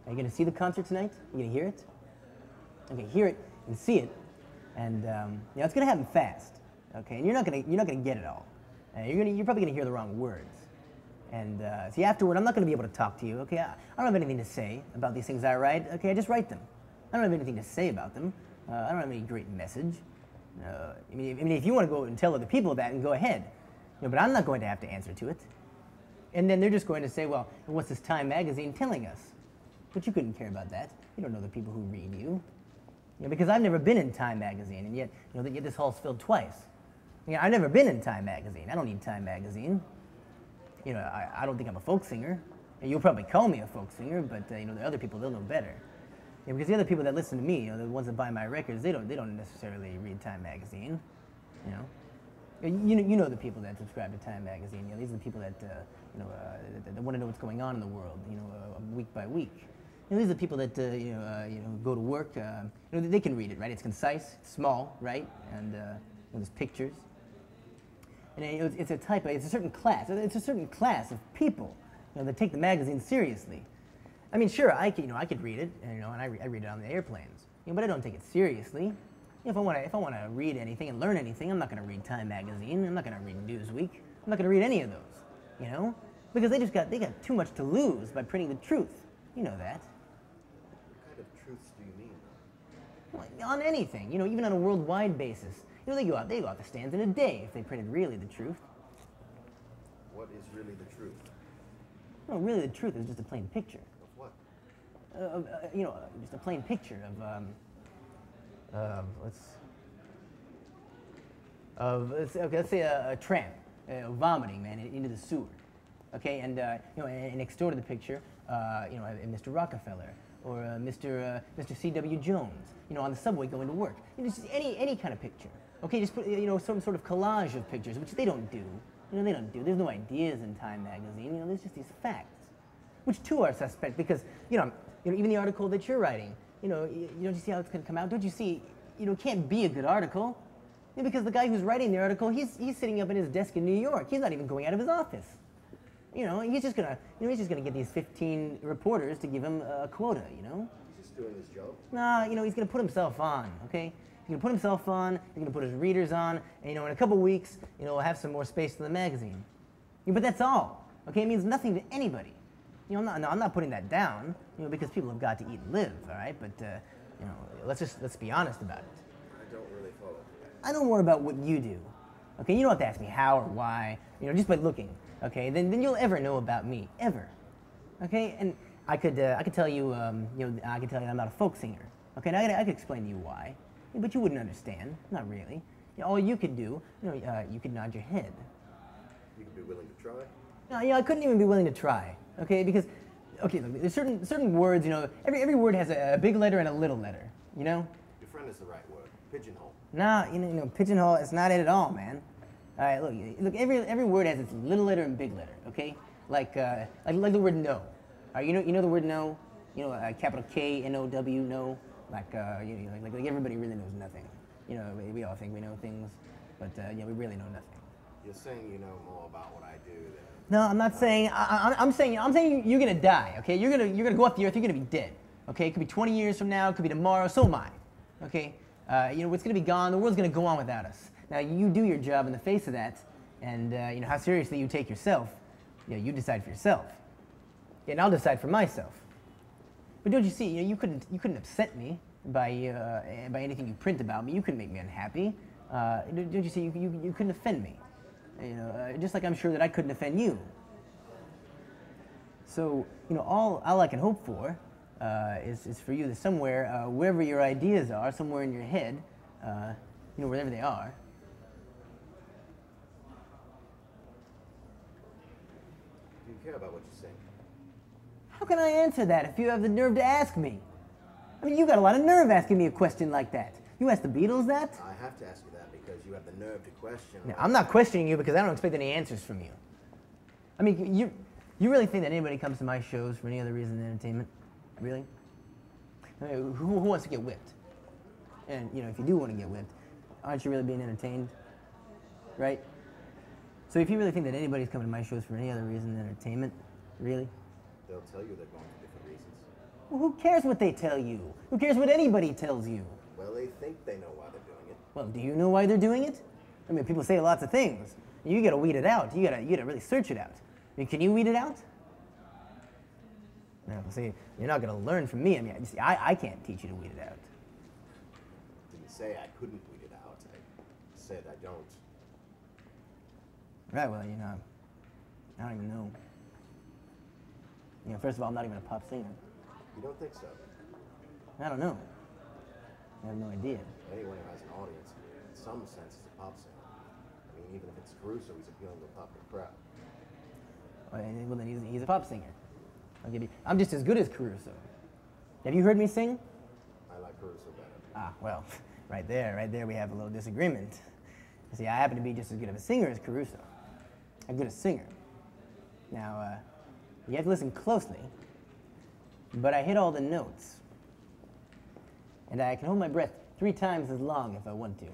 Are you going to see the concert tonight? You going to hear it? Okay, hear it and see it, and it's going to happen fast. Okay, and you're not going to get it all. You're probably going to hear the wrong words. And see, afterward, I'm not going to be able to talk to you. Okay, I don't have anything to say about these things I write. Okay, I just write them. I don't have anything to say about them. I don't have any great message. I mean, if you want to go and tell other people that, and go ahead. But I'm not going to have to answer to it. And then they're just going to say, well, what's this Time magazine telling us? But you couldn't care about that. You don't know the people who read you. Because I've never been in Time magazine, and yet, yet this hall's filled twice. I've never been in Time magazine. I don't need Time magazine. I don't think I'm a folk singer. You'll probably call me a folk singer, but the other people, they'll know better. Because the other people that listen to me, the ones that buy my records, they don't necessarily read Time magazine. You know the people that subscribe to Time magazine. These are the people that that want to know what's going on in the world. Week by week. These are the people that go to work. They can read it, right? It's concise, it's small, right? And there's pictures. And it's a certain class. It's a certain class of people that take the magazine seriously. I mean, sure, I could read it, and I read it on the airplanes, but I don't take it seriously. If I want to read anything and learn anything, I'm not going to read Time magazine. I'm not going to read Newsweek. I'm not going to read any of those, because they got too much to lose by printing the truth. You know that. What kind of truths do you mean? Well, on anything, even on a worldwide basis. They go out the stands in a day if they printed really the truth. What is really the truth? No, really the truth is just a plain picture. Of what? Just a plain picture let's say a tramp vomiting, man, into the sewer. Okay, and next door to the picture, Mr. Rockefeller or Mr. C.W. Jones, on the subway going to work. Just any kind of picture. Okay, just put some sort of collage of pictures, which they don't do. They don't do. There's no ideas in Time magazine. There's just these facts, which too are suspect because even the article that you're writing. Don't you see how it's going to come out? Don't you see? It can't be a good article, because the guy who's writing the article, he's sitting up in his desk in New York. He's not even going out of his office. He's just gonna get these 15 reporters to give him a quota. He's just doing his job. Nah, he's gonna put himself on. Okay. He's going to put himself on, he's going to put his readers on, and in a couple weeks, we'll have some more space in the magazine. But that's all, okay? It means nothing to anybody. I'm not putting that down, because people have got to eat and live, all right? But, let's be honest about it. I don't really follow. I don't worry about what you do, okay? You don't have to ask me how or why, just by looking, okay? Then you'll ever know about me, ever, okay? And I could tell you, I could tell you I'm not a folk singer, okay? And I could explain to you why. But you wouldn't understand, not really. All you could do, you could nod your head. You could be willing to try? No, I couldn't even be willing to try, okay? Because, okay, look, there's certain words, every word has a big letter and a little letter, Your friend is the right word, pigeonhole. Nah, pigeonhole, it's not it at all, man. All right, look, every word has its little letter and big letter, okay? Like the word no. All right, you know the word no? Capital K-N-O-W, no. Like everybody really knows nothing. We all think we know things, but we really know nothing. You're saying you know more about what I do than... No, I'm not saying. I'm saying you're gonna die. Okay, you're gonna go off the earth. You're gonna be dead. Okay, it could be 20 years from now. It could be tomorrow. So am I. Okay, it's gonna be gone. The world's gonna go on without us. Now you do your job in the face of that, and how seriously you take yourself. You decide for yourself. And I'll decide for myself. But don't you see? You couldn't upset me by anything you print about me. You couldn't make me unhappy. Don't you see? You couldn't offend me. Just like I'm sure that I couldn't offend you. So all I can hope for is for you to somewhere, wherever your ideas are, somewhere in your head, wherever they are. Do you care about what you say? How can I answer that if you have the nerve to ask me? I mean, you got a lot of nerve asking me a question like that. You asked the Beatles that? I have to ask you that because you have the nerve to question. Now, I'm not questioning you because I don't expect any answers from you. I mean, you really think that anybody comes to my shows for any other reason than entertainment? Really? I mean, who wants to get whipped? And, if you do want to get whipped, aren't you really being entertained? Right? So if you really think that anybody's coming to my shows for any other reason than entertainment, really? They'll tell you they're going for different reasons. Well, who cares what they tell you? Who cares what anybody tells you? Well, they think they know why they're doing it. Well, do you know why they're doing it? I mean, people say lots of things. You gotta weed it out. You gotta really search it out. I mean, can you weed it out? No, see, you're not gonna learn from me. I mean, you see, I can't teach you to weed it out. Didn't say I couldn't weed it out. I said I don't. Right, well, I don't even know. First of all, I'm not even a pop singer. You don't think so? I don't know. I have no idea. Anyone who has an audience, in some sense, is a pop singer. I mean, even if it's Caruso, he's appealing to a popular crowd. Well, then he's a pop singer. I'm just as good as Caruso. Have you heard me sing? I like Caruso better. Ah, well, right there we have a little disagreement. See, I happen to be just as good of a singer as Caruso. I'm good a singer. Now, you have to listen closely, but I hit all the notes. And I can hold my breath 3 times as long if I want to.